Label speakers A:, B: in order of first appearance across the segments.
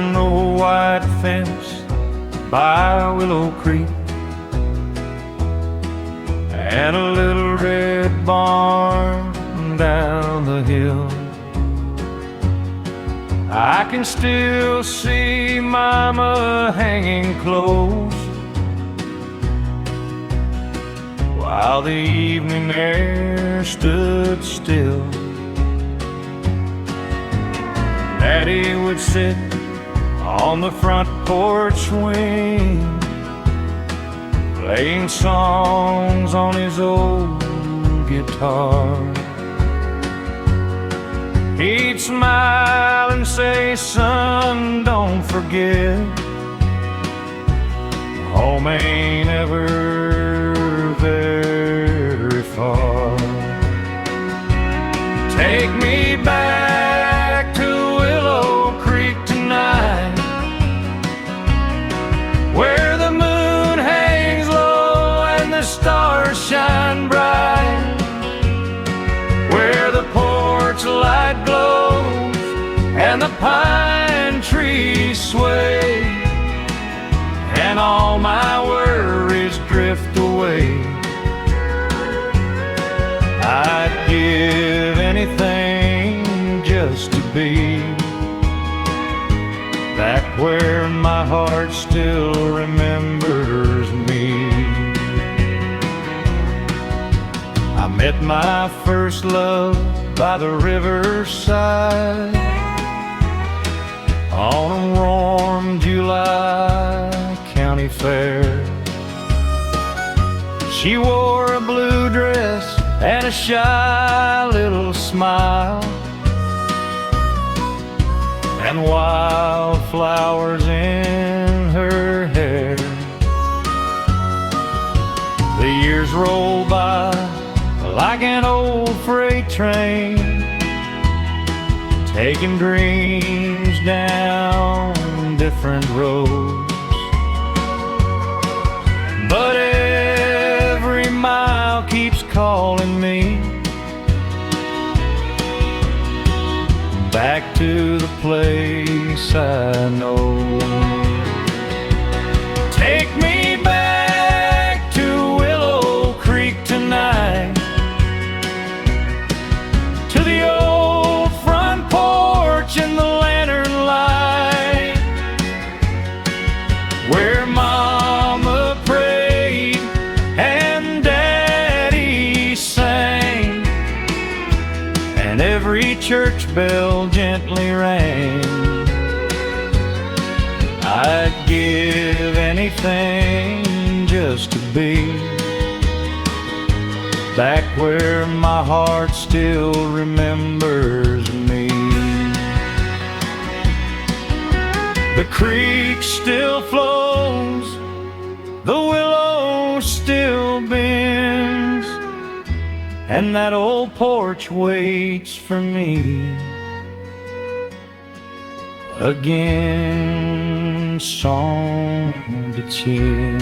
A: an old white fence by Willow Creek, and a little red barn down the hill. I can still see Mama hanging clothes while the evening air stood still. Daddy would sit on the front porch swing, playing songs on his old guitar. He'd smile and say, "Son, don't forget, home ain't ever very far. Take me back to Willow Creek tonight, where the moon hangs low and the stars shine bright, where the porch light glows and the pine trees sway, and all my worries drift away. I'd give anything just to be back where my heart still remembers me. I met my first love by the riverside on a warm July county fair. She wore a blue dress and a shy little smile, and wildflowers in her hair. The years roll by like an old freight train, taking dreams down different roads. But every mile keeps calling me back to the place I know. Take me back to Willow Creek tonight, to the old front porch and the lantern light, where Mama prayed and Daddy sang, and every church bell gently rang. I'd give anything just to be back where my heart still remembers me. The creek still flows, the willow still bends, and that old porch waits for me again, song to cheer.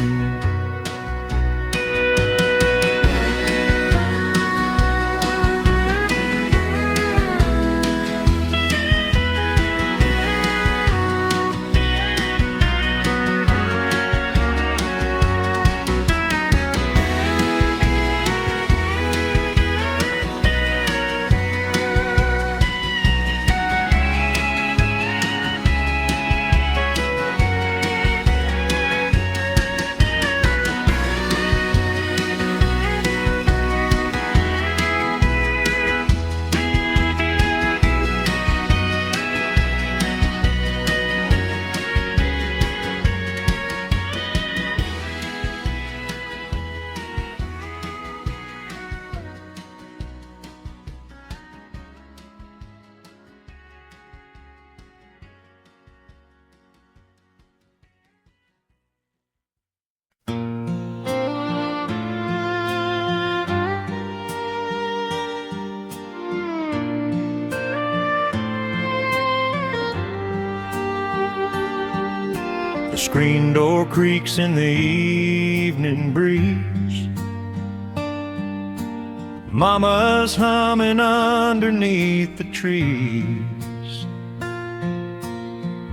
A: Screen door creaks in the evening breeze. Mama's humming underneath the trees.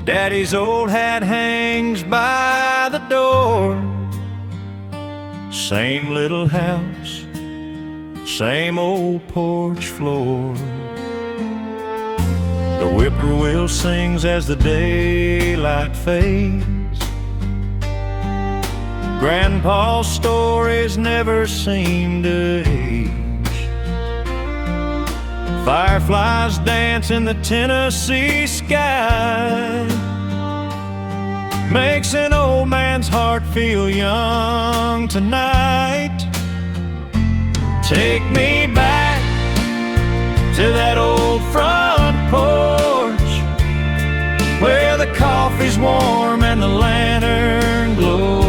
A: Daddy's old hat hangs by the door. Same little house, same old porch floor. The whippoorwill sings as the daylight fades. Grandpa's stories never seem to age. Fireflies dance in the Tennessee sky. Makes an old man's heart feel young tonight. Take me back to that old front porch, where the coffee's warm and the lantern glows,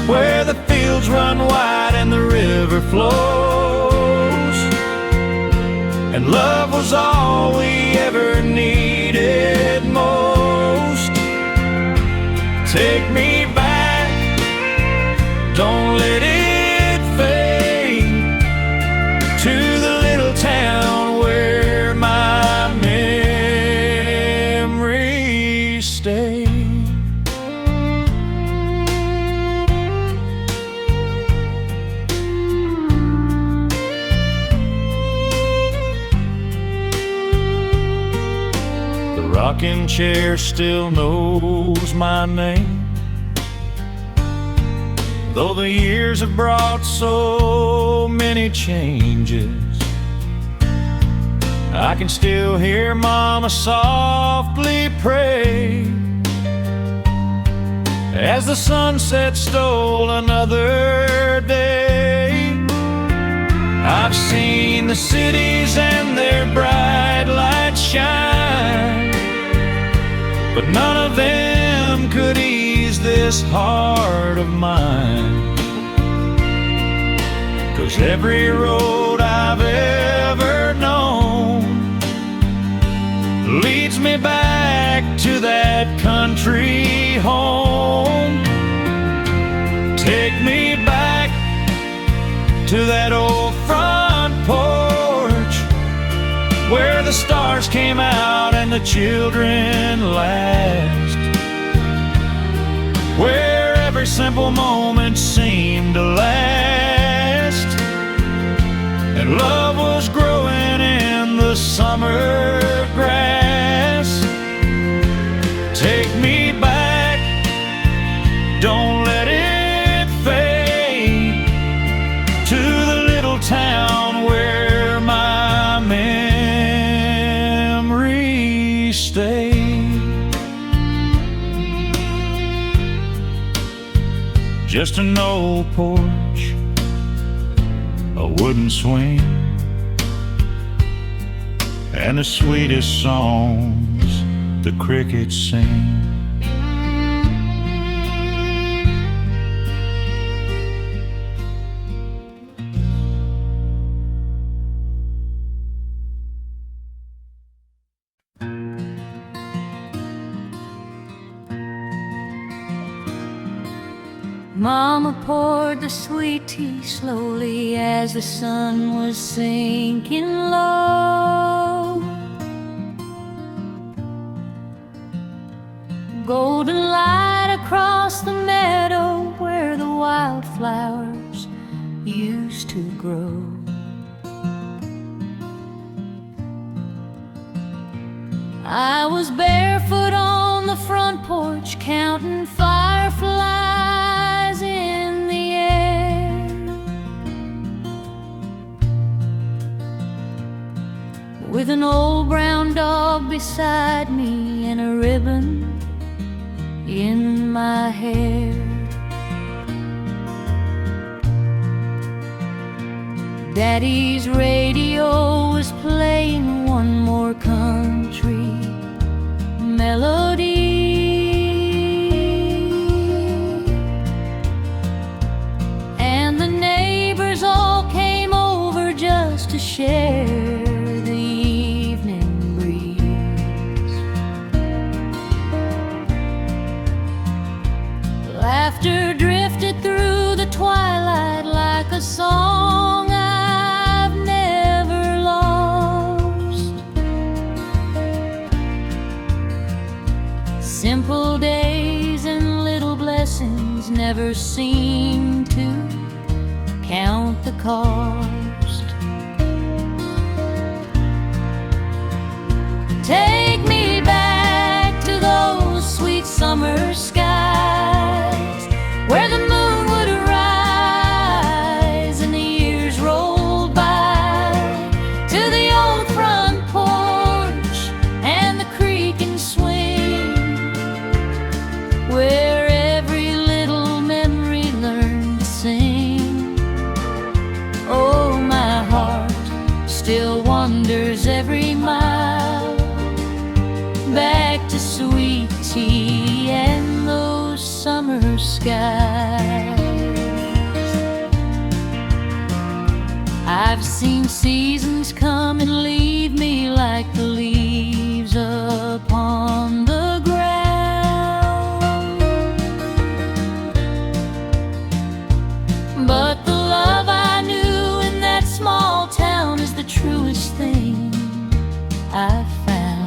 A: where the fields run wide and the river flows, and love was all we ever needed most. Take me back, don't let it fade, to the little town where my memories stay. The rocking chair still knows my name, though the years have brought so many changes. I can still hear Mama softly pray as the sunset stole another day. I've seen the cities and their bright lights shine, but none of them could ease this heart of mine. 'Cause every road I've ever known leads me back to that country home. Take me back to that old front porch, where the stars came out and the children laughed, where every simple moment seemed to last, and love was growing in the summer grass. Take me back, don't let it fade, to the little town where my memories stay. Just an old porch, a wooden swing, and the sweetest songs the crickets sing.
B: Mama poured the sweet tea slowly as the sun was sinking low. Golden light across the meadow where the wildflowers used to grow. I was barefoot on the front porch counting fireflies in the air. With an old brown dog beside me and a ribbon in my hair. Daddy's radio was playing one more country melody, and the neighbors all came over just to share the evening breeze. Laughter drifted through the twilight like a song I've never lost. Simple days and little blessings never seem to count the cost. Take me back to those sweet summer skies where the moon would arise and the years rolled by, to the old front porch and the creak and swing, where every little memory learned to sing. Oh, my heart still wanders every mile back to sweet tea and those summer skies. I've seen seasons come and leave me like the leaves upon the ground, but the love I knew in that small town is the truest thing I've found.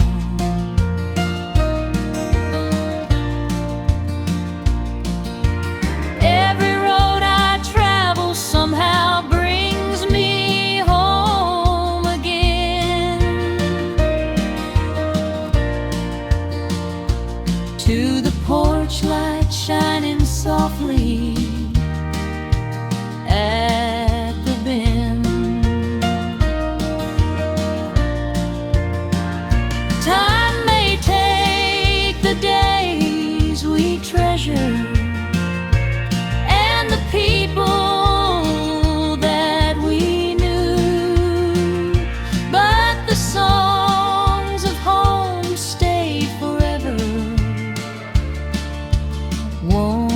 B: Every road I travel somehow brings me home again, to the porch light shining softly at the bend. Time may take the days we treasure and the people that we knew, but the songs of home stay forever, warm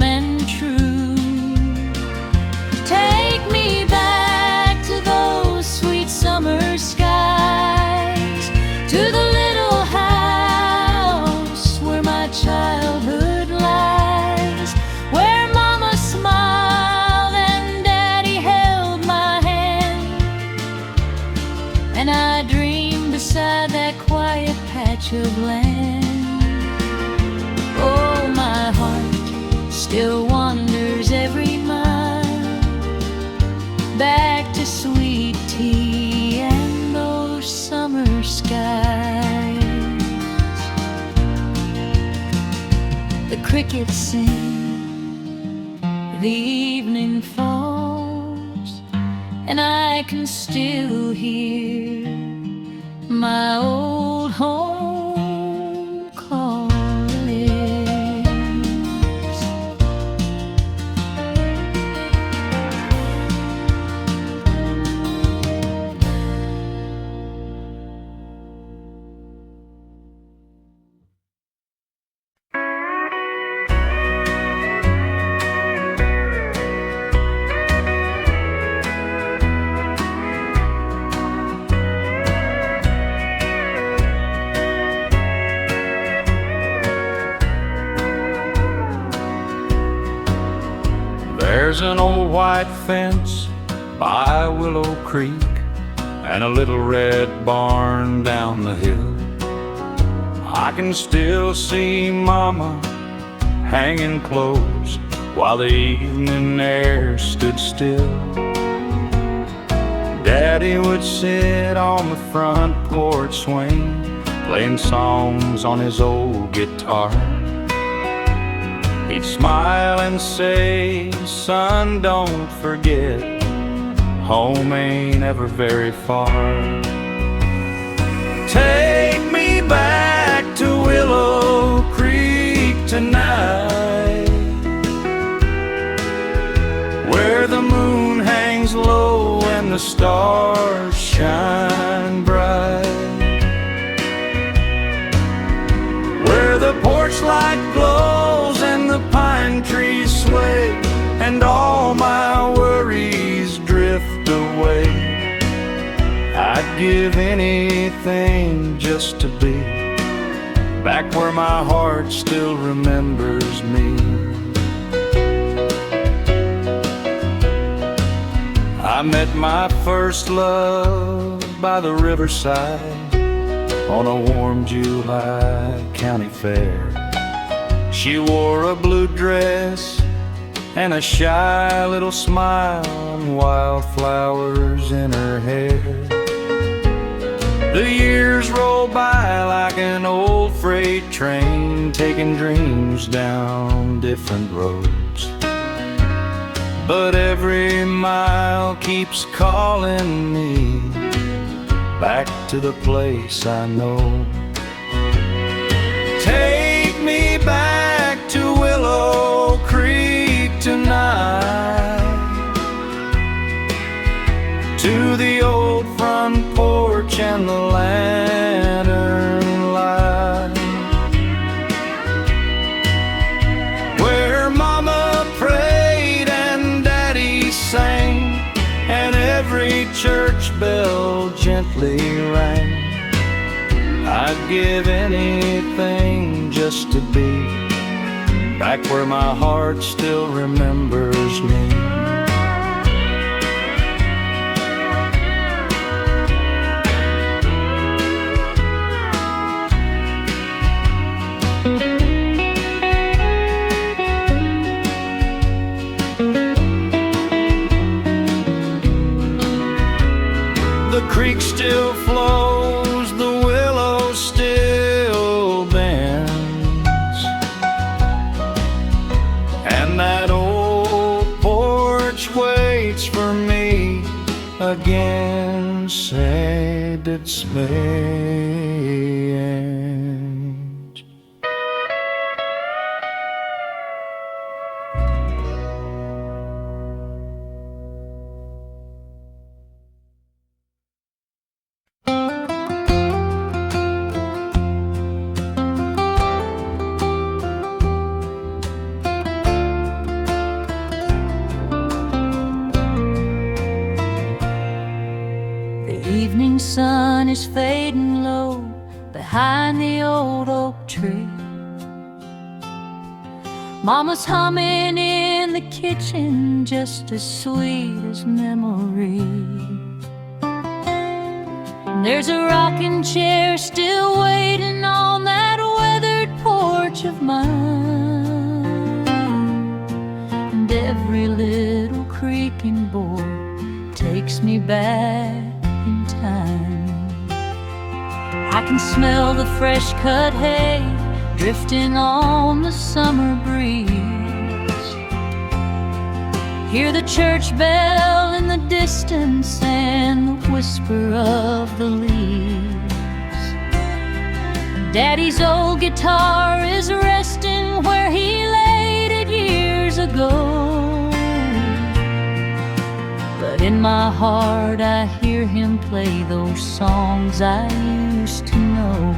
B: and true. Take me back to those sweet summer skies, to the little house where my childhood lies, where Mama smiled and Daddy held my hand, and I dreamed beside that quiet patch of land. Oh, my heart still wanders every mile back to sweet tea and those summer skies. The crickets sing, the evening falls, and I can still hear my old home calling.
A: There's an old white fence by Willow Creek and a little red barn down the hill. I can still see Mama hanging clothes while the evening air stood still. Daddy would sit on the front porch swing, playing songs on his old guitar. He'd smile and say, "Son, don't forget, home ain't ever very far." Take me back to Willow Creek tonight, where the moon hangs low and the stars shine bright, where the porch light glows and the pine trees sway and all my worries drift away. I'd give anything just to be back where my heart still remembers me. I met my first love by the riverside, on a warm July county fair. She wore a blue dress and a shy little smile and wildflowers in her hair. The years roll by like an old freight train, taking dreams down different roads. But every mile keeps calling me back to the place I know. Take me back to Willow Creek tonight, to the old front porch and the lantern light, where Mama prayed and Daddy sang, and every church bell gently rang. I'd give anything just to be back where my heart still remembers me. The creek still flows, the willow still bends, and that old porch waits for me again, said it's made.
B: The evening sun is fading low behind the old oak tree. Mama's humming in the kitchen, just as sweet as memory. And there's a rocking chair still waiting on that weathered porch of mine, and every little creaking board takes me back in time. I can smell the fresh cut hay drifting on the summer breeze, hear the church bell in the distance and the whisper of the leaves. Daddy's old guitar is resting where he laid it years ago, but in my heart I hear him play those songs I used to know.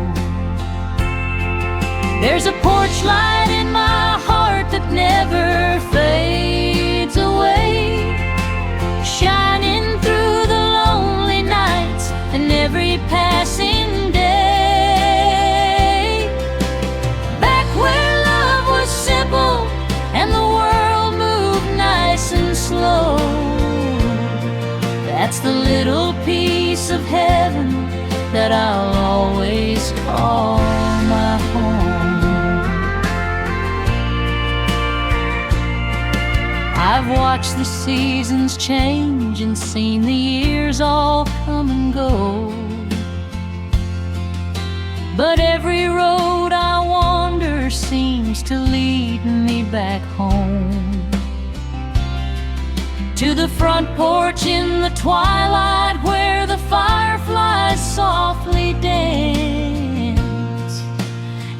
B: There's a porch light in my heart that never fades away, shining through the lonely nights and every passing day. Back where love was simple and the world moved nice and slow, that's the little piece of heaven that I'll always call my home. I've watched the seasons change and seen the years all come and go, but every road I wander seems to lead me back home, to the front porch in the twilight where the fireflies softly dance,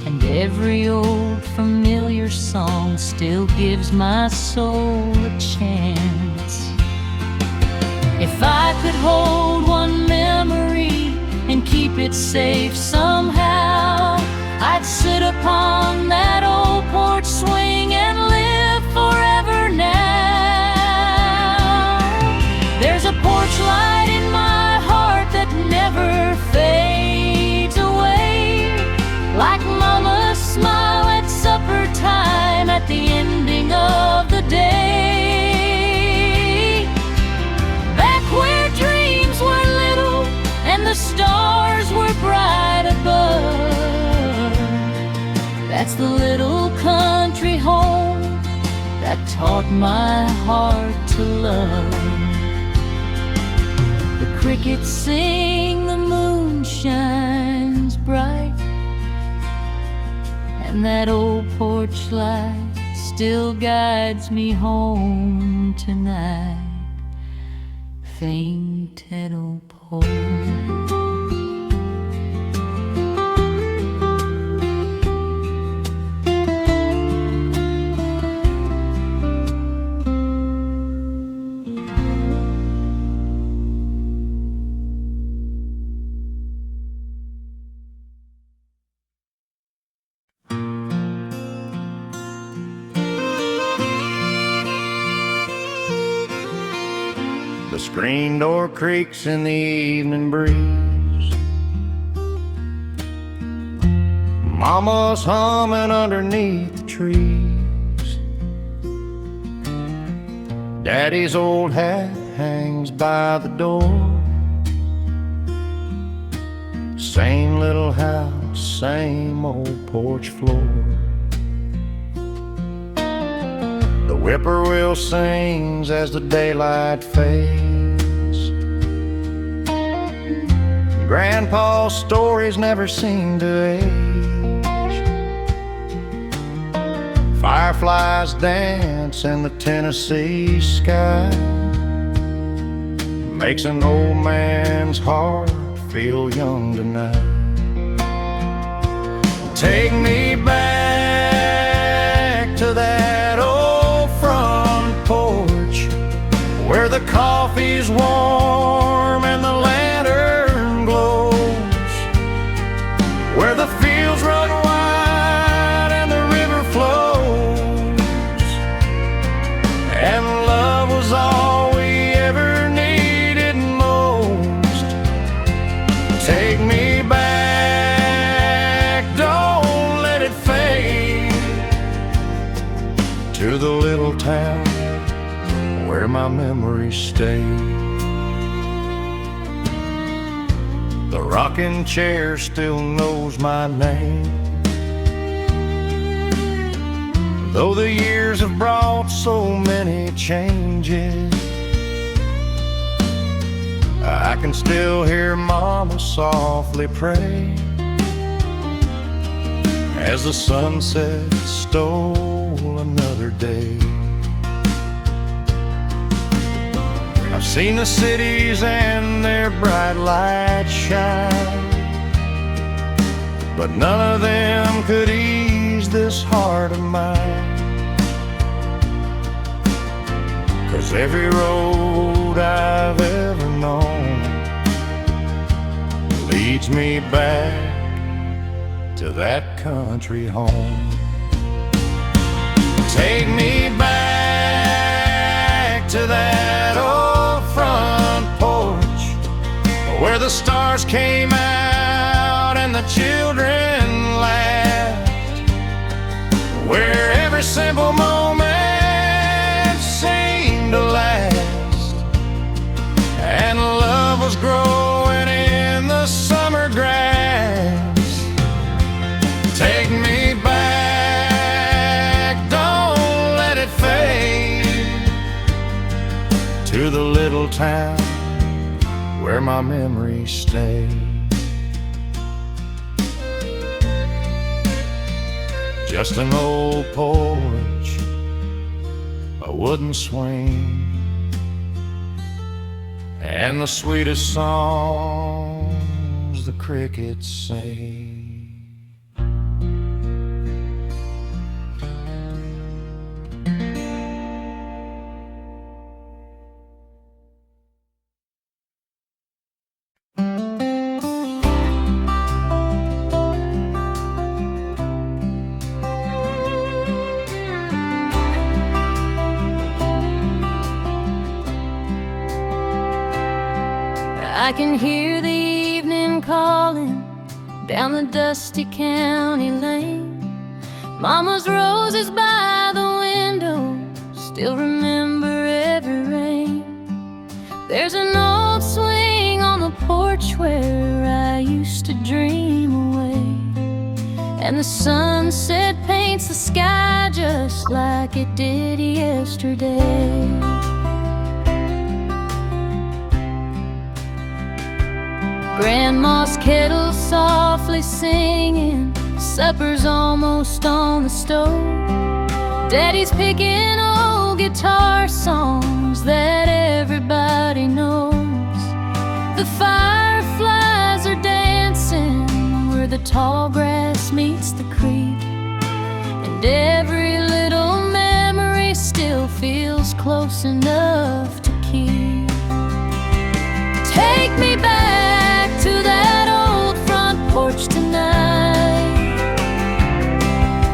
B: and every old familiar song still gives my soul a chance. If I could hold one memory and keep it safe somehow, I'd sit upon that old porch swing and live forever now. There's a porch light in my heart that never fades away, like Mama's smile at supper time at the ending of the day. Back where dreams were little and the stars were bright That's the little country home that taught my heart to love. The crickets sing, the moon shines bright, and that old porch light still guides me home tonight. Fainted old porch.
A: The screen door creaks in the evening breeze. Mama's humming underneath the trees. Daddy's old hat hangs by the door. Same little house, same old porch floor. The whippoorwill sings as the daylight fades. Grandpa's stories never seem to age. Fireflies dance in the Tennessee sky. Makes an old man's heart feel young tonight. Take me back to that old front porch, where the coffee's warm and the lantern glows, where the fields run wide and the river flows, and love was all we ever needed most. Take me back, don't let it fade, to the little town where my memories stay. The rocking chair still knows my name, though the years have brought so many changes. I can still hear Mama softly pray as the sunset stole another day. I've seen the cities and their bright lights shine, but none of them could ease this heart of mine. 'Cause every road I've ever known leads me back to that country home. Take me back to that old front porch, where the stars came out and the children laughed, where every simple moment seemed to last, and love was growing in the summer grass. Take me back, don't let it fade, to the little town where my memories stay. Just an old porch, a wooden swing, and the sweetest songs the crickets sing.
B: I can hear the evening calling down the dusty county lane. Mama's roses by the window still remember every rain. There's an old swing on the porch where I used to dream away, and the sunset paints the sky just like it did yesterday. Grandma's kettle softly singing, supper's almost on the stove. Daddy's picking old guitar songs that everybody knows. The fireflies are dancing where the tall grass meets the creek, and every little memory still feels close enough to keep. Take me back to that old front porch tonight,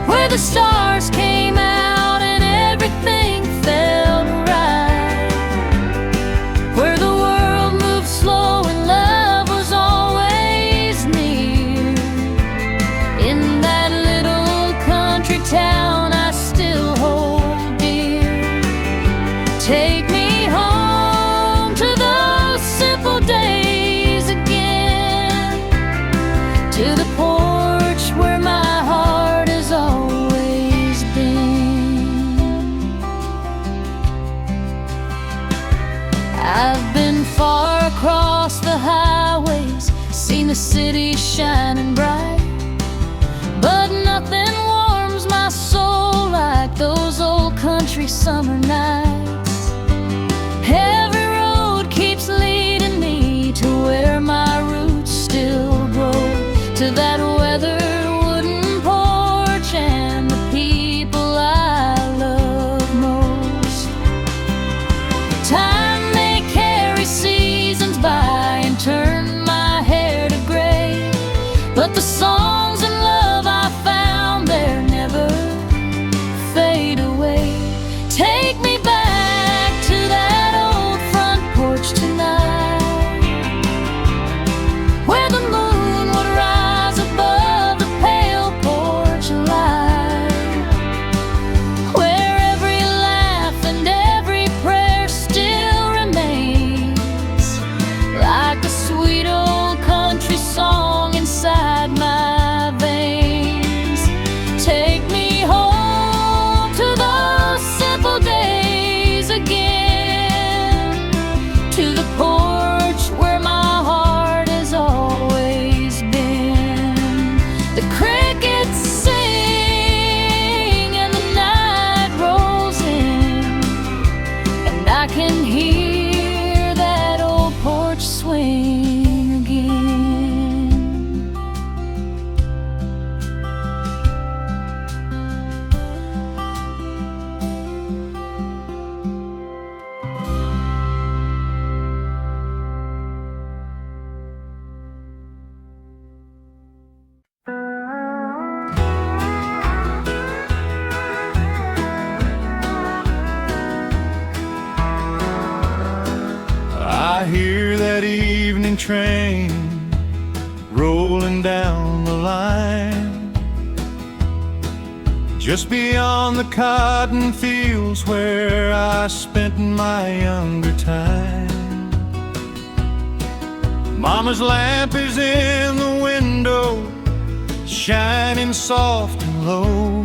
B: where the stars came out and everything felt right, where the world moved slow and love was always near. In that little country town I still hold dear. Take me home to those simple days again, to the porch where my heart has always been. I've been far across the highways, seen the city shining bright, but nothing warms my soul like those old country summer nights. Every road keeps leading me to where my roots still grow, to that weathered wooden porch and the people I love most. Time may carry seasons by and turn my hair to gray, but the songs and love I found there never fade away. Take me back to that old front porch tonight, where the moon would rise above the pale porch light, where every laugh and every prayer still remains like a sweet old country song inside my veins. Take me home to those simple days again, to the porch where my heart has always been. The crickets sing and the night rolls in, and I can hear that old porch swing again.
A: I hear that evening train rolling down the line, just beyond the cotton fields where I spent my younger time. Mama's lamp is in the window, shining soft and low,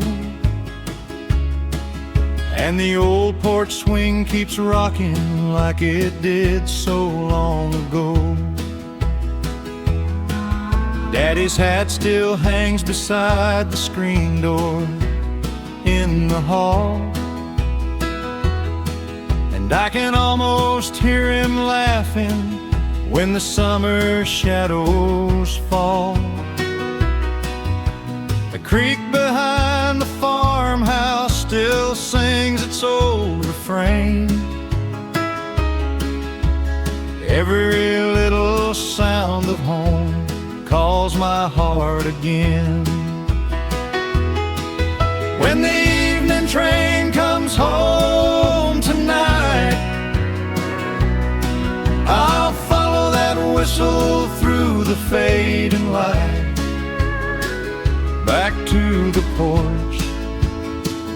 A: and the old porch swing keeps rocking like it did so long ago. Daddy's hat still hangs beside the screen door in the hall, and I can almost hear him laughing when the summer shadows fall. The creek behind the farmhouse still sings its old refrain. Every little sound of home calls my heart again. When the evening train comes home tonight, I'll follow that whistle through the fading light, back to the porch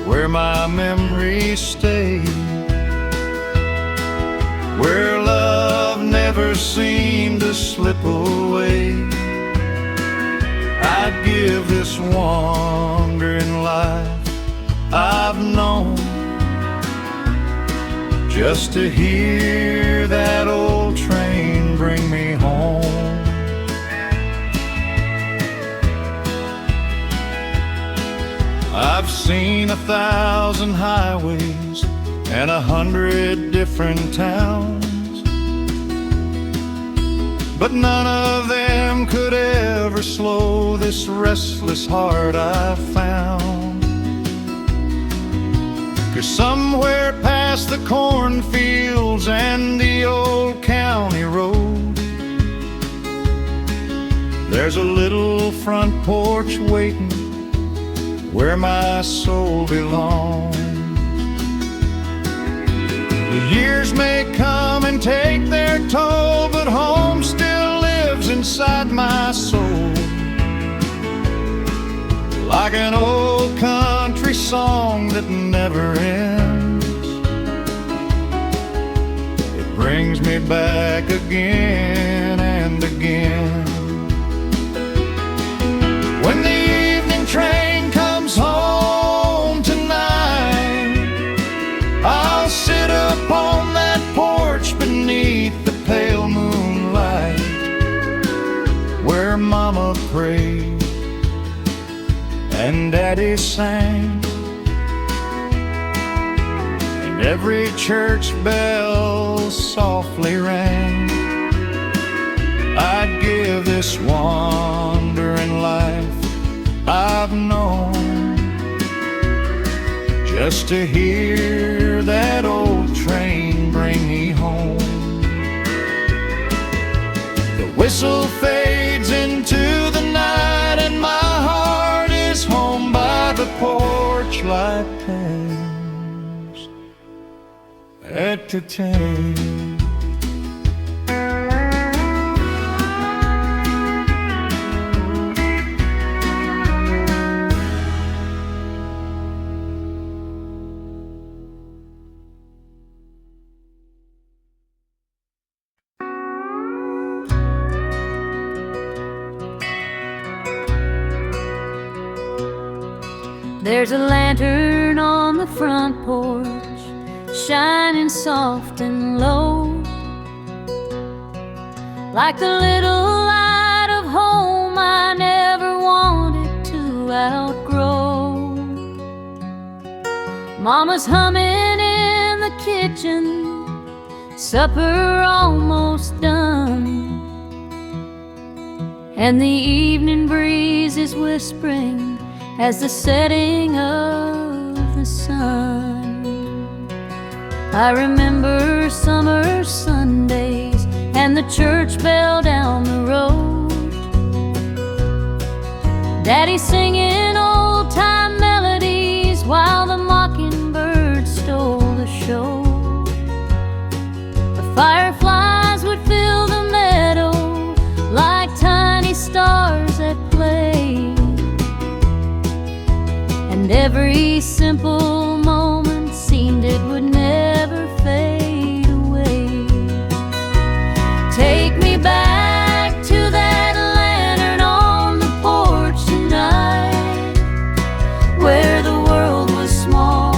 A: where my memories stay, where love never seemed to slip away. I'd give give this wandering life I've known just to hear that old train bring me home. I've seen 1,000 highways and 100 different towns, but none of them could ever slow this restless heart I've found. 'Cause somewhere past the cornfields and the old county road, there's a little front porch waiting where my soul belongs. The years may come and take their toll, but home still lives inside my soul, like an old country song that never ends. It brings me back again and again. When the evening train comes home tonight, I'll sit upon that porch beneath the pale moonlight, where Mama prayed and Daddy sang, and every church bell softly rang. I'd give this wandering life I've known just to hear that old train bring me home. The whistle fades into the night and my heart is home by the porch light past entertain.
B: There's a lantern on the front porch, shining soft and low, like the little light of home I never wanted to outgrow. Mama's humming in the kitchen, supper almost done, and the evening breeze is whispering as the setting of the sun. I remember summer Sundays and the church bell down the road, Daddy singing old-time melodies while the mockingbird stole the show. The fireflies would fill the meadow like tiny stars at play, and every simple moment seemed it would never fade away. Take me back to that lantern on the porch tonight, where the world was small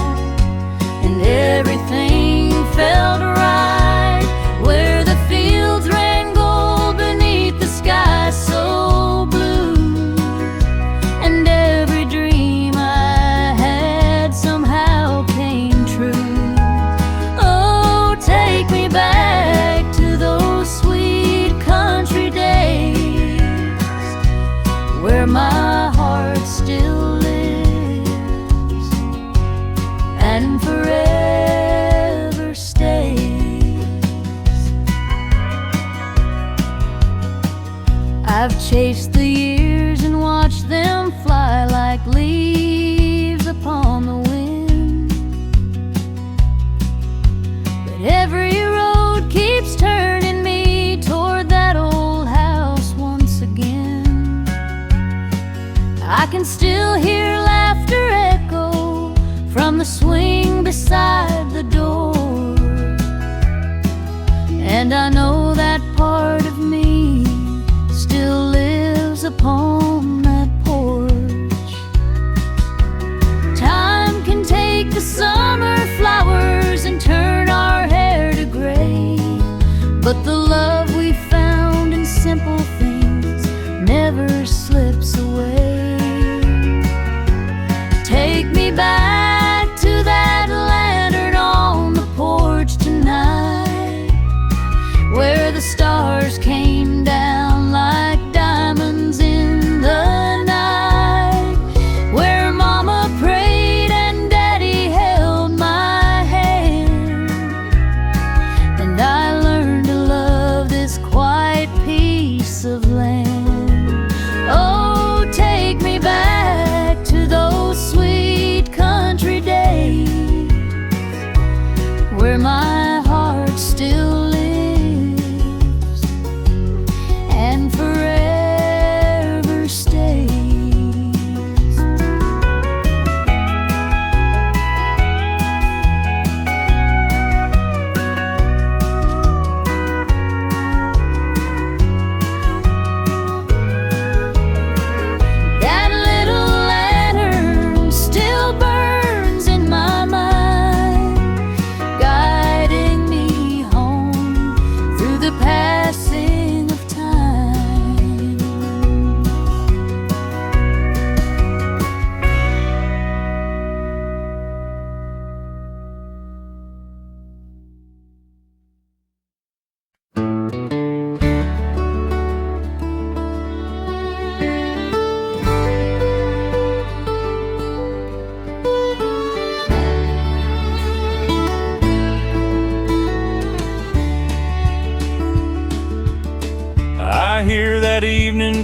B: and everything felt right, where the fields ran gold beneath the sky so blue, and every dream somehow came true. Oh, take me back to those sweet country days, where my heart still lives and forever stays. I've chased the years and watched them fly like leaves upon the wind, but every road keeps turning me toward that old house once again. I can still hear laughter echo from the swing beside the door, and I know that part of me still lives upon that porch.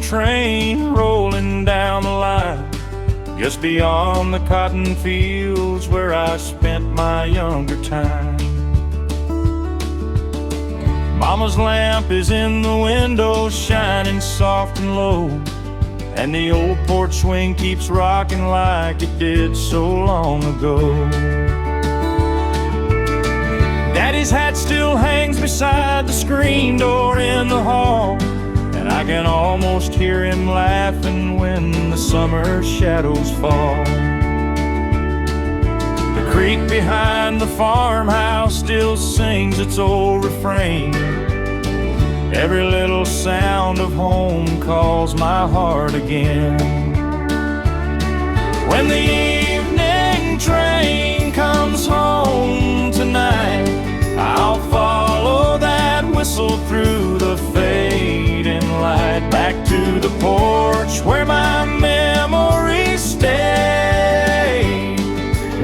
A: train rolling down the line, just beyond the cotton fields where I spent my younger time. Mama's lamp is in the window, shining soft and low, and the old porch swing keeps rocking like it did so long ago. Daddy's hat still hangs beside the screen door in the hall, and I can almost hear him laughing when the summer shadows fall. The creek behind the farmhouse still sings its old refrain. Every little sound of home calls my heart again. When the evening train comes home tonight, I'll follow that whistle through the fading light, back to the porch where my memories stay,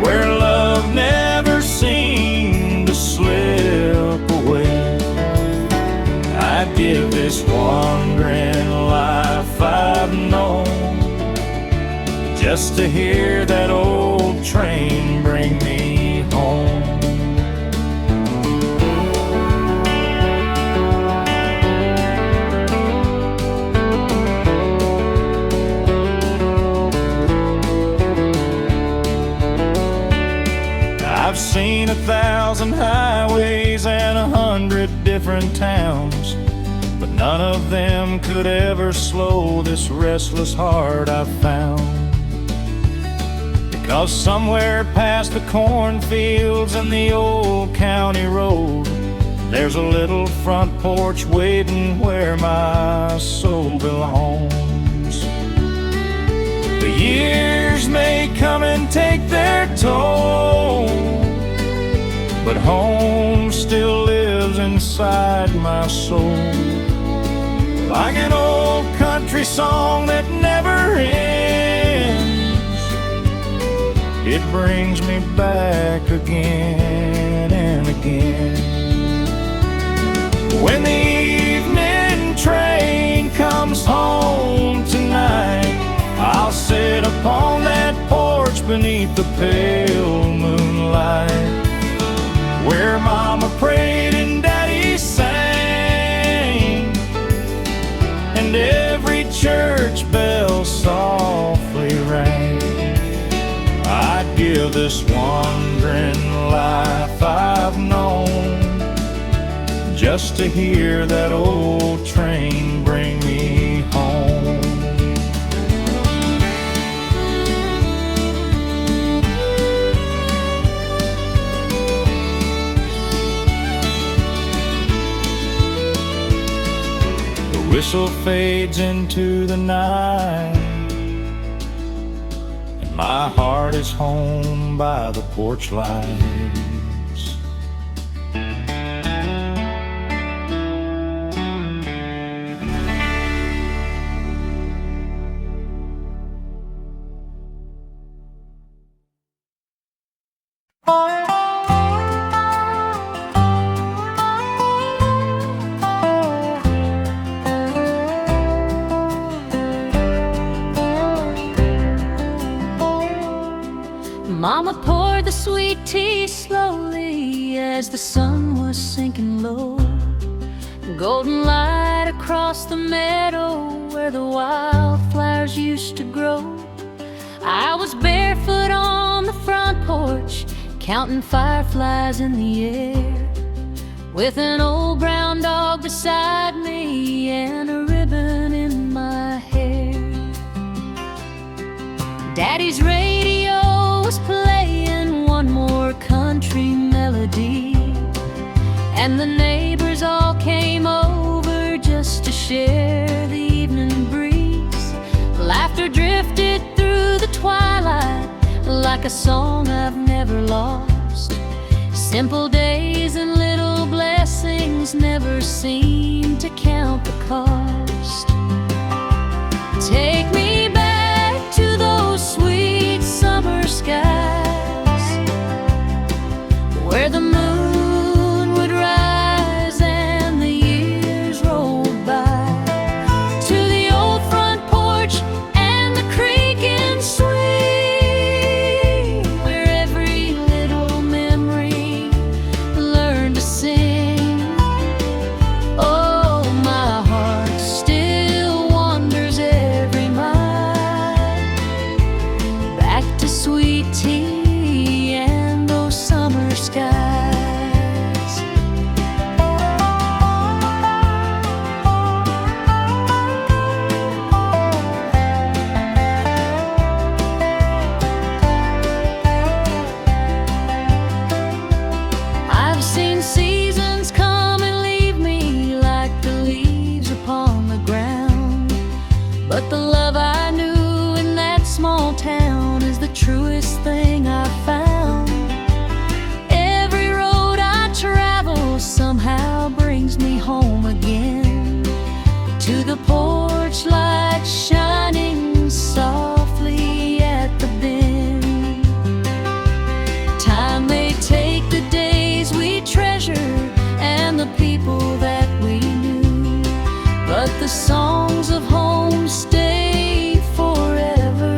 A: where love never seemed to slip away. I'd give this wandering life I've known just to hear that old train bring me home. I've seen 1,000 highways and 100 different towns, but none of them could ever slow this restless heart I've found. Because somewhere past the cornfields and the old county road, there's a little front porch waiting where my soul belongs. The years may come and take their toll, but home still lives inside my soul, like an old country song that never ends. It brings me back again and again. When the evening train comes home tonight, I'll sit upon that porch beneath the pale moonlight, where Mama prayed and Daddy sang, and every church bell softly rang. I'd give this wandering life I've known just to hear that old train bring me home. Whistle fades into the night, and my heart is home by the porch lights.
B: Mama poured the sweet tea slowly as the sun was sinking low. Golden light across the meadow where the wildflowers used to grow. I was barefoot on the front porch, counting fireflies in the air, with an old brown dog beside me and a ribbon in my hair. Daddy's radio was playing one more country melody, and the neighbors all came over just to share the evening breeze. Laughter drifted through the twilight like a song I've never lost. Simple days and little blessings never seem to count the cost. Take me back to those sweet summer skies, where the moon would rise and the years rolled by, to the old front truest thing I found. Every road I travel somehow brings me home again, to the porch light shining softly at the bend. Time may take the days we treasured and the people that we knew, but the songs of home stay forever,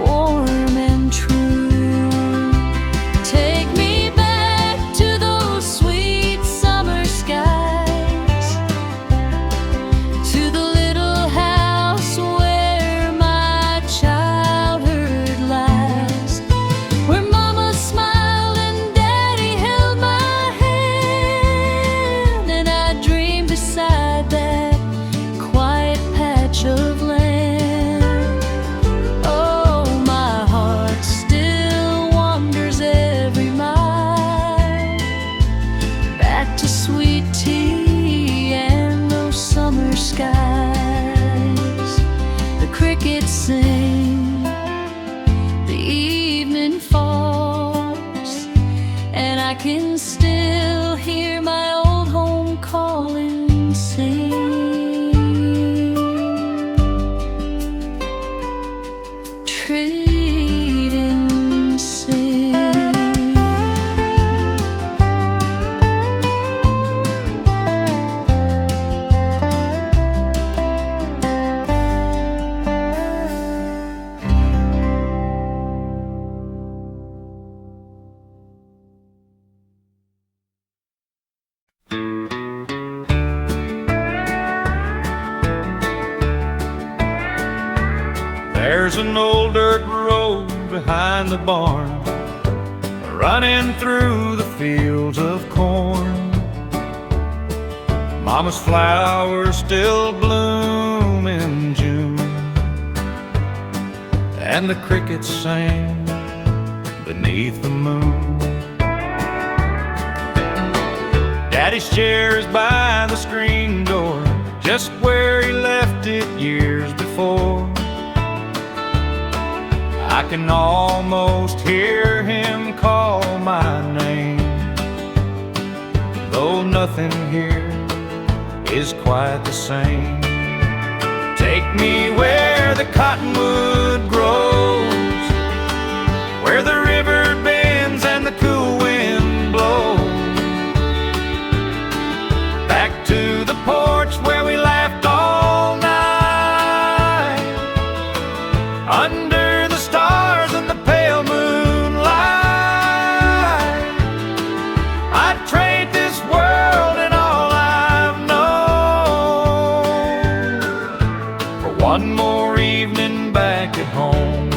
B: warm and true. Take me back to those sweet summer skies, to the little house where my childhood lies, where Mama smiled and Daddy held my hand, and I dreamed beside that quiet patch of land. Oh, my heart still wanders every mile back to sweet tea and those summer skies. The crickets sing, the evening falls, and I can still hear my old home calling, sing, treat and sing.
A: There's an old dirt road behind the barn, running through the fields of corn. Mama's flowers still bloom in June, and the crickets sing beneath the moon. Daddy's chair is by the screen door, just where he left it years before. I can almost hear him call my name, though nothing here is quite the same. Take me where the cottonwood grows, where the river bends and the cool wind blows. Back to the porch where we laughed all night, under the stars and the pale moonlight. I'd trade this world and all I've known for one more evening back at home.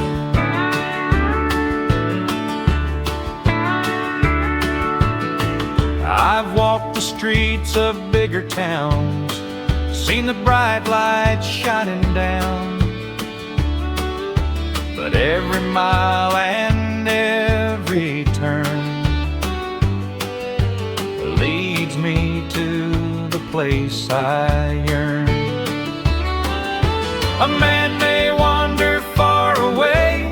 A: I've walked the streets of bigger towns, seen the bright lights shining down, but every mile and every turn leads me to the place I yearn. A man may wander far away,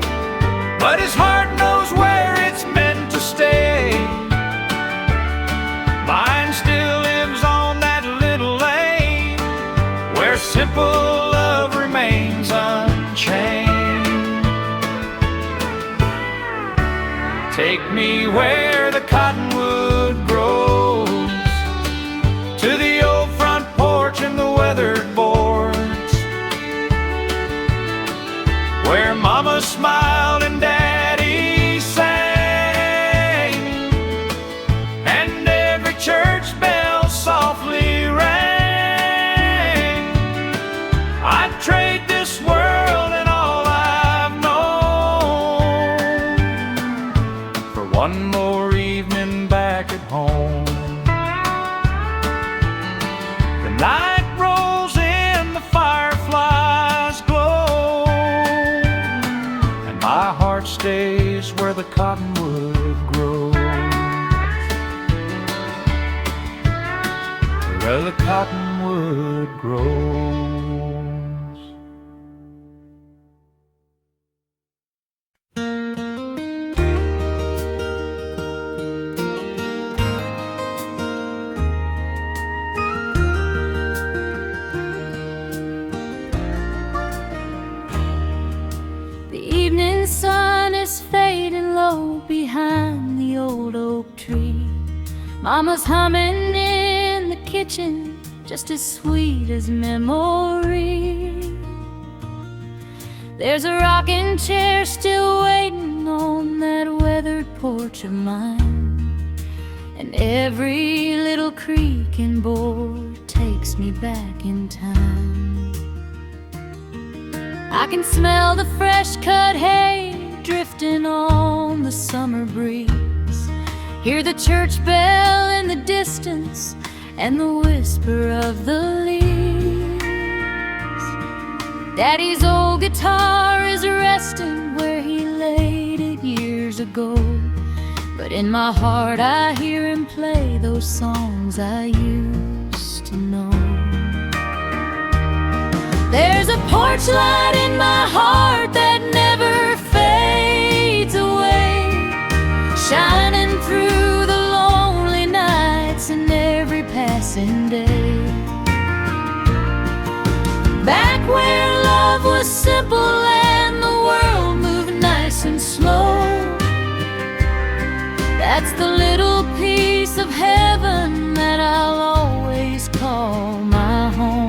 A: but his heart knows where it's meant to stay. Mine still lives on that little lane, where simple love remains unchained. Take me where the cottonwood grows, to the old front porch and the weathered boards, where Mama smiled and Daddy sang, and every church bell softly rang. I'd trade this world and all I've known for one more evening back at home. The night rolls in, the fireflies glow, and my heart stays where the cottonwood grows, where the cottonwood grows.
B: sun is fading low behind the old oak tree. Mama's humming in the kitchen, just as sweet as memory. There's a rocking chair still waiting on that weathered porch of mine, and every little creak and board takes me back in time. I can smell the fresh cut hay drifting on the summer breeze, hear the church bell in the distance and the whisper of the leaves. Daddy's old guitar is resting where he laid it years ago, but in my heart I hear him play those songs I used to know. There's a porch light in my heart that never fades away, shining through the lonely nights and every passing day. Back where love was simple and the world moved nice and slow, that's the little piece of heaven that I'll always call my home.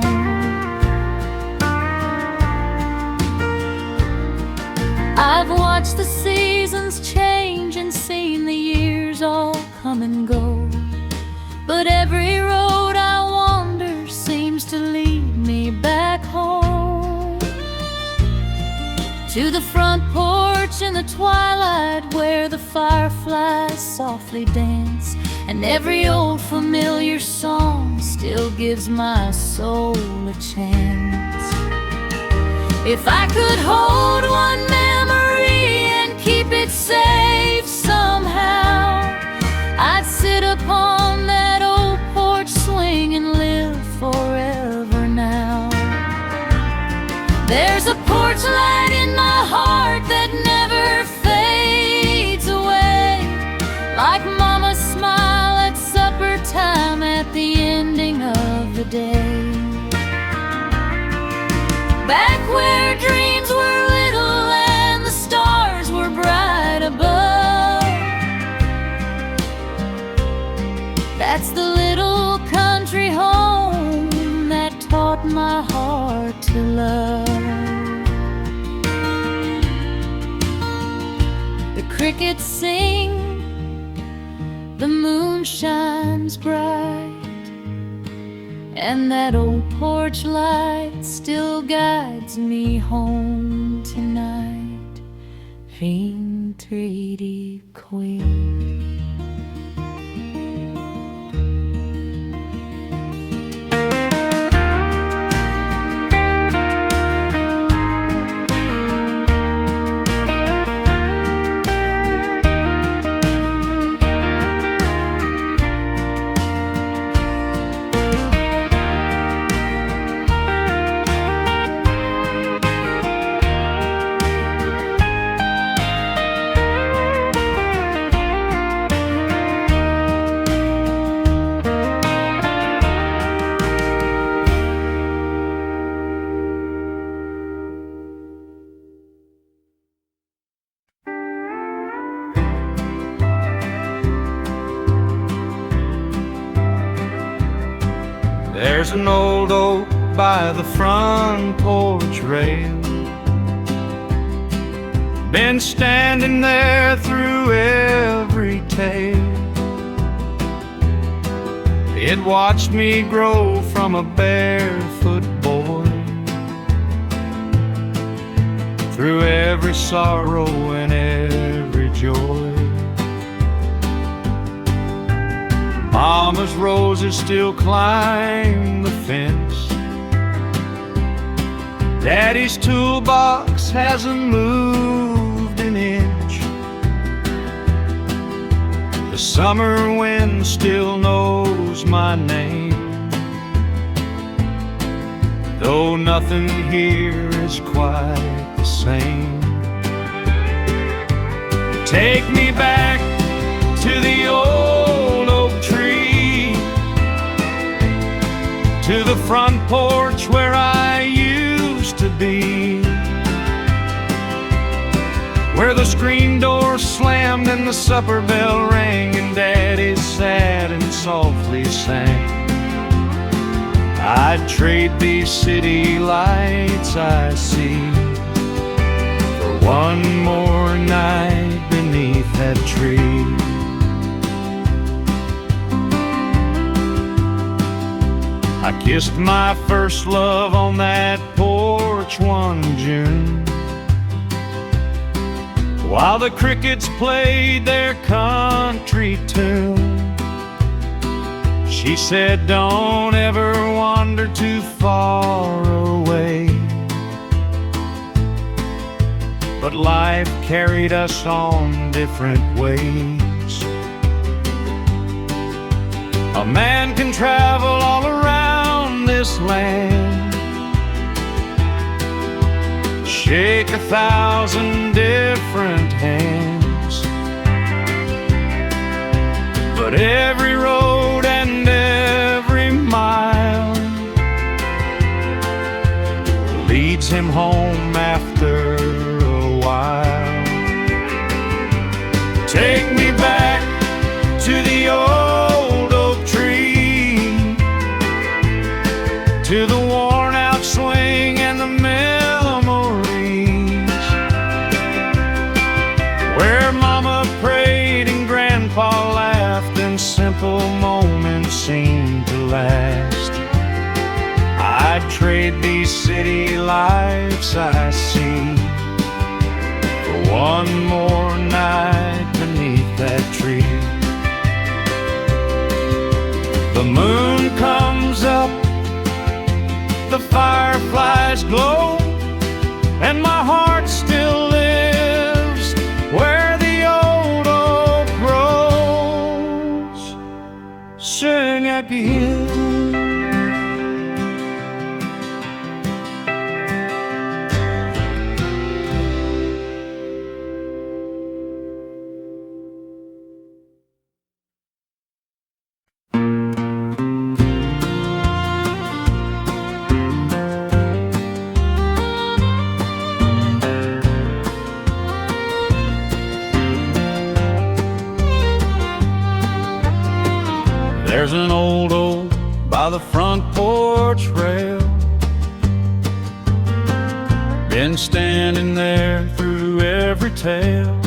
B: I've watched the seasons change and seen the years all come and go, but every road I wander seems to lead me back home, to the front porch in the twilight where the fireflies softly dance, and every old familiar song still gives my soul a chance. If I could hold one memory and keep it safe somehow, I'd sit upon that old porch swing and live forever now. There's a porch light in my heart that never fades away, like Mama's smile at supper time at the ending of the day. Back where dreams were little and the stars were bright above, that's the little country home that taught my heart to love. The crickets sing, the moon shines bright, and that old porch light still guides me home tonight. Fin treaty queen.
A: There's an old oak by the front porch rail, been standing there through every tale. It watched me grow from a barefoot boy, through every sorrow and every joy. Mama's roses still climb the fence, Daddy's toolbox hasn't moved an inch. The summer wind still knows my name, though nothing here is quite the same. Take me back to the old oak tree, to the front porch where I used to be, where the screen door slammed and the supper bell rang and Daddy sat and softly sang. I'd trade these city lights I see for one more night beneath that tree. I kissed my first love on that porch one June, while the crickets played their country tune. She said, don't ever wander too far away. But life carried us on different ways. A man can travel all around this land, shake 1,000 different hands, but every road and every mile leads him home after a while. Take me back to the old oak tree, to the worn out swing and the memories, where Mama prayed and Grandpa laughed and simple moments seemed to last. I'd trade these city lights I see for one more night beneath that tree. The moon comes up, the fireflies glow, and my heart still lives where the old oak grows. Sing again. There's an old oak by the front porch rail, been standing there through every tale.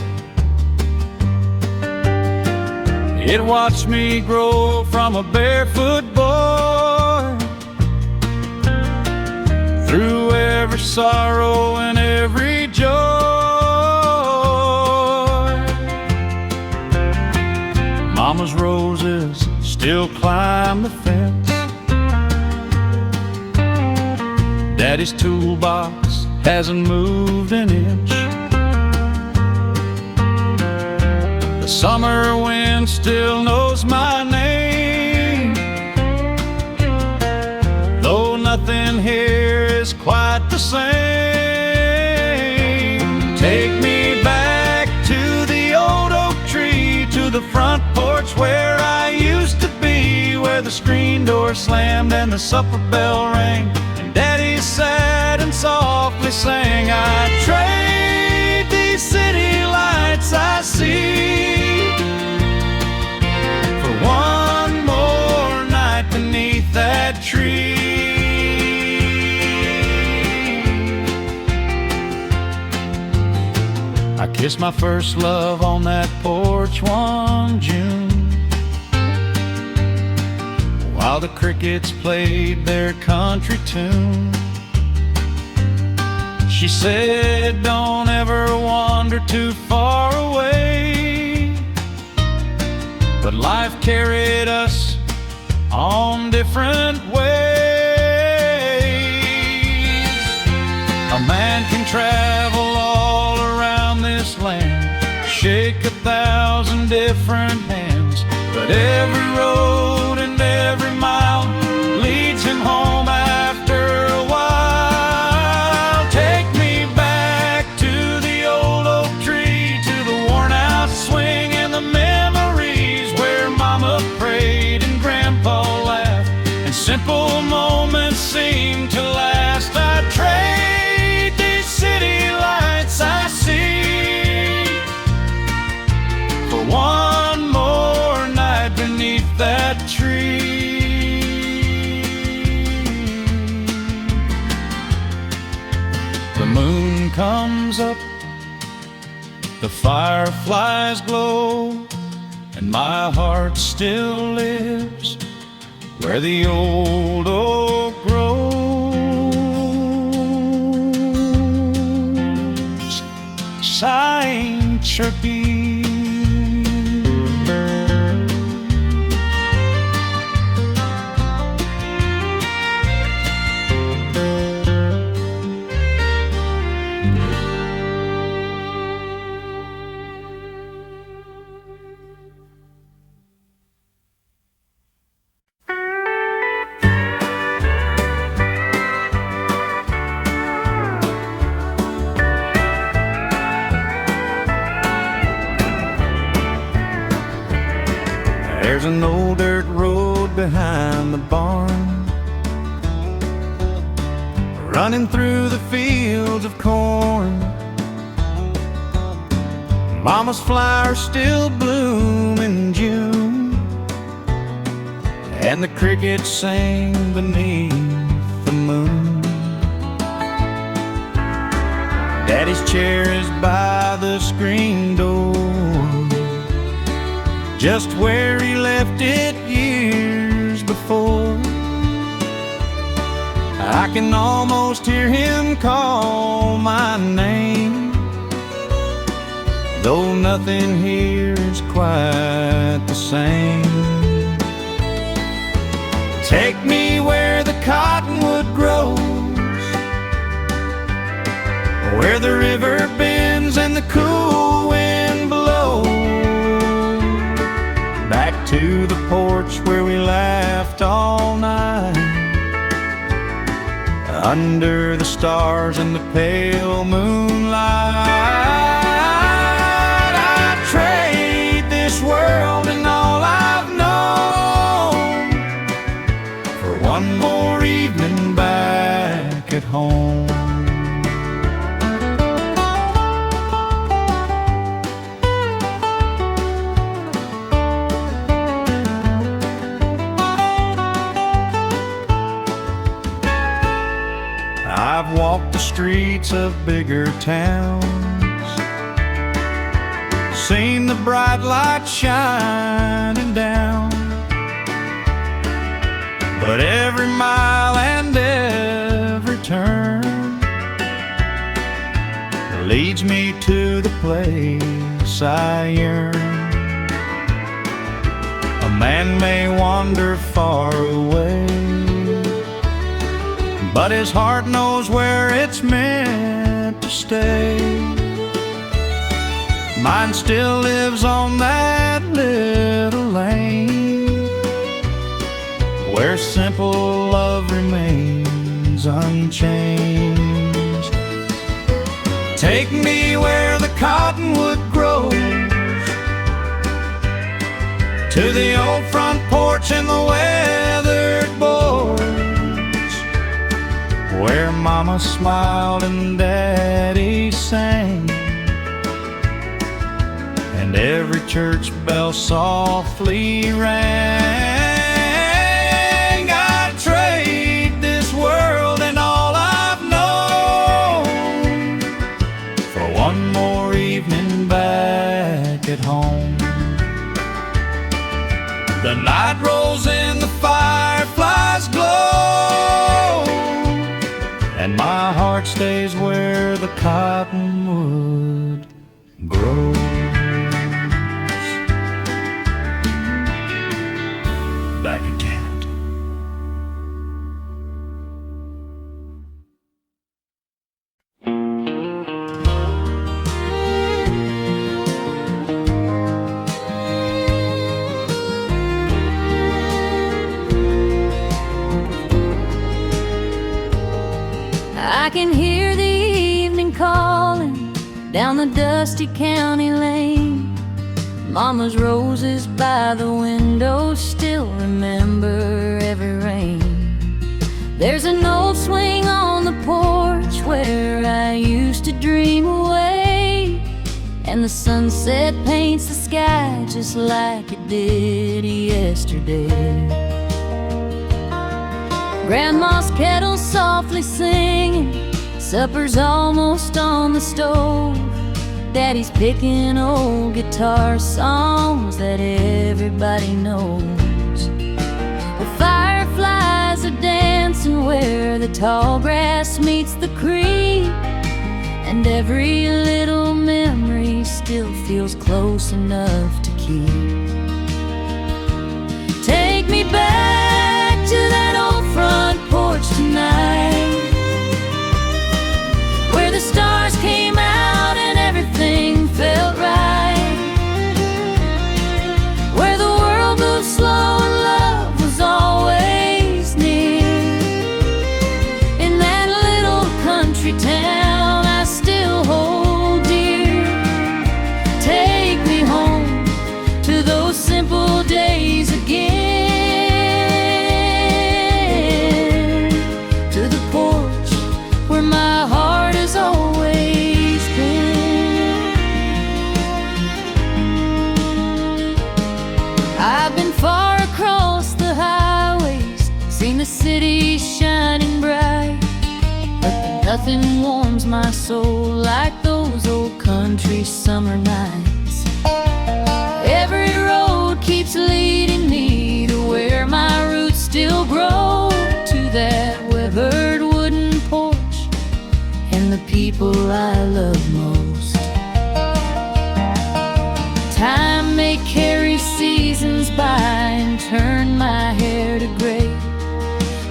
A: It watched me grow from a barefoot boy, through every sorrow and every joy. Mama's roses still climb the fence, Daddy's toolbox hasn't moved an inch. The summer wind still knows my name, though nothing here is quite the same. Take me back to the old oak tree, to the front porch where I used to be, where the screen door slammed and the supper bell rang and Daddy sat and softly sang. I'd trade these city lights I see for one more night beneath that tree. I kissed my first love on that porch one June, while the crickets played their country tune. She said, don't ever wander too far away, but life carried us on different ways. A man can travel all around this land, shake 1,000 different hands, but every road and every mile leads him home after a while. Take me back to the old oak tree, to the worn out swing and the memories, where Mama prayed and Grandpa laughed and simple moments seem to last. I trade these city lights I see comes up, the fireflies glow, and my heart still lives where the old oak grows, sighing, chirpy. There's an old dirt road behind the barn, running through the fields of corn. Mama's flowers still bloom in June, and the crickets sing beneath the moon. Daddy's chair is by the screen door, just where he left it years before. I can almost hear him call my name, though nothing here is quite the same. Take me where the cottonwood grows, where the river bends and the cool wind blows, back to the porch where we laughed all night, under the stars and the pale moonlight. I'd trade this world and all I've known for one more evening back at home. I've walked the streets of bigger towns, seen the bright lights shining down, but every mile and every turn leads me to the place I yearn. A man may wander far away, but his heart knows where it's meant to stay. Mine still lives on that little lane, where simple love remains unchanged. Take me where the cottonwood grows, to the old front porch and the weathered boards, where Mama smiled and Daddy sang, and every church bell softly rang. I'd trade this world and all I've known for one more evening back at home. The night rolls in, the fireflies glow, and my heart stays where the cottonwood grows. Back again.
B: I can hear the evening calling down the dusty county lane. Mama's roses by the window still remember every rain. There's an old swing on the porch where I used to dream away, and the sunset paints the sky just like it did yesterday. Grandma's kettle softly singing Supper's almost on the stove. Daddy's picking old guitar songs that everybody knows. The fireflies are dancing where the tall grass meets the creek, and every little memory still feels close enough to keep. Take me back to that old front porch tonight, where the stars came out and everything felt right, where the world moved slow and love was always near. In that little country town I still hold dear. Take me home to those simple days again, to the porch where my heart has always been. I've been far across the highways, seen the city shining bright, but nothing warms my soul like those old country summer nights. Every road keeps leading me to where my roots still grow, to that weathered wooden porch and the people I love most. Time may carry seasons by and turn my hair to gray,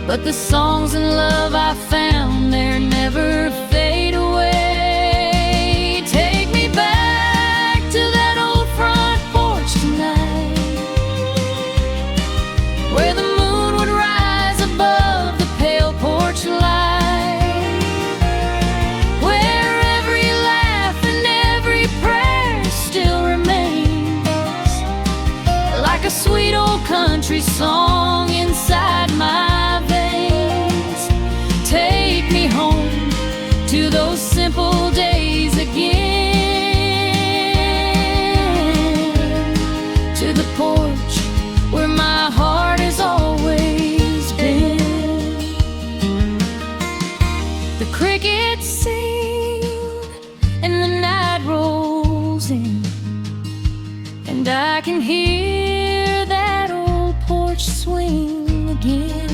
B: but the songs and love I found there never fade away. Take me back to that old front porch tonight, where the moon would rise above the pale porch light, where every laugh and every prayer still remains like a sweet old country song inside my veins. Take me home to those simple days again, to the porch where my heart has always been. The crickets sing and the night rolls in, and I can hear that old porch swing again.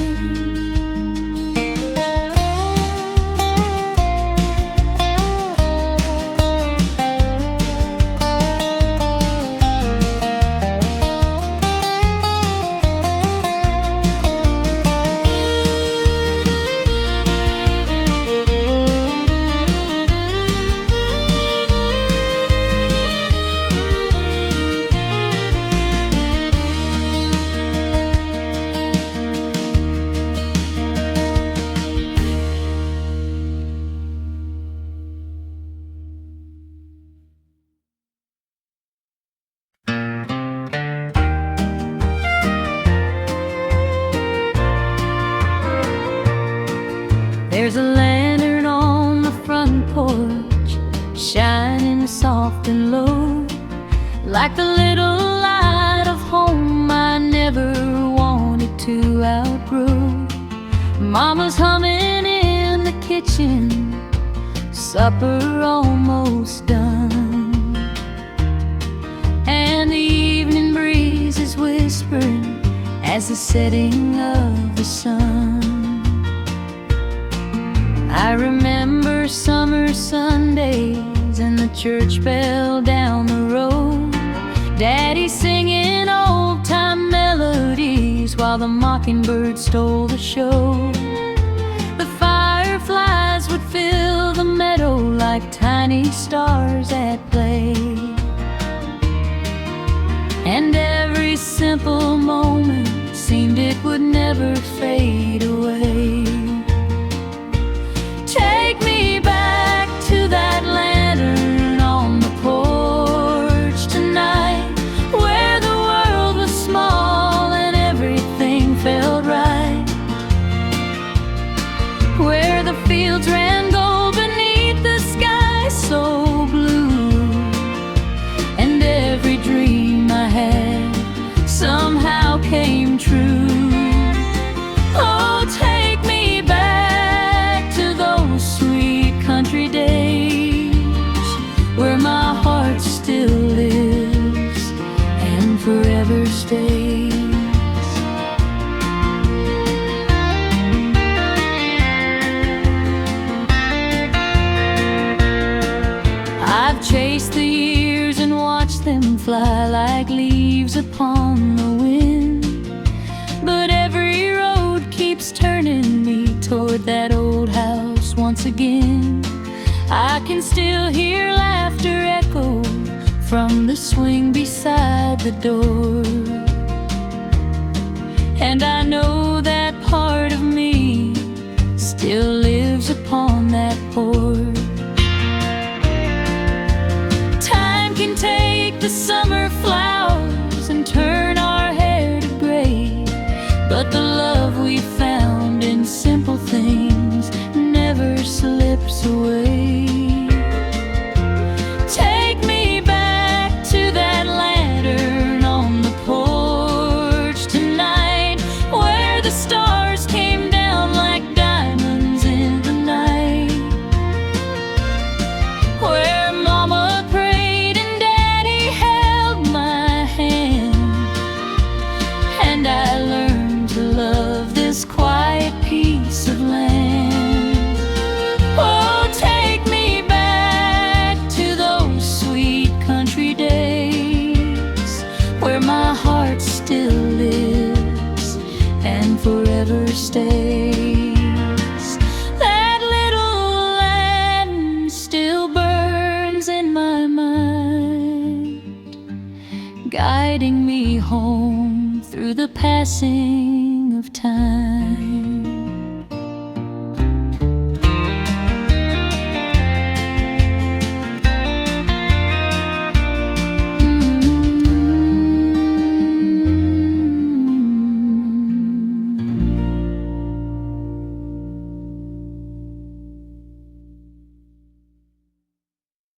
B: There's a lantern on the front porch, shining soft and low, like the little light of home I never wanted to outgrow. Mama's humming in the kitchen, supper almost done, and the evening breeze is whispering as the setting of the sun. I remember summer Sundays and the church bell down the road, Daddy singing old-time melodies while the mockingbird stole the show. The fireflies would fill the meadow like tiny stars at play, and every simple moment seemed it would never fade away. Take me back to that lantern on the porch tonight, where the world was small and everything felt right, where the fields ran gold beneath the sky so blue, and every dream I had somehow came true. Oh, take I've chased the years and watched them fly like leaves upon the wind, but every road keeps turning me toward that old house once again. I can still hear laughter echo from the swing beside the door, and I know that part of me still lives upon that porch. Time can take the summer flowers and turn our hair to gray, but the love we found in simple things never slips away. Take me back to that lantern on the porch tonight, where the stars came down like diamonds in the night, where Mama prayed and Daddy held my hand, and I learned to love this quiet piece of land. Oh, take me back to those sweet country days, where my heart still lives and forever stays. That little land still burns in my mind, guiding me home through the passing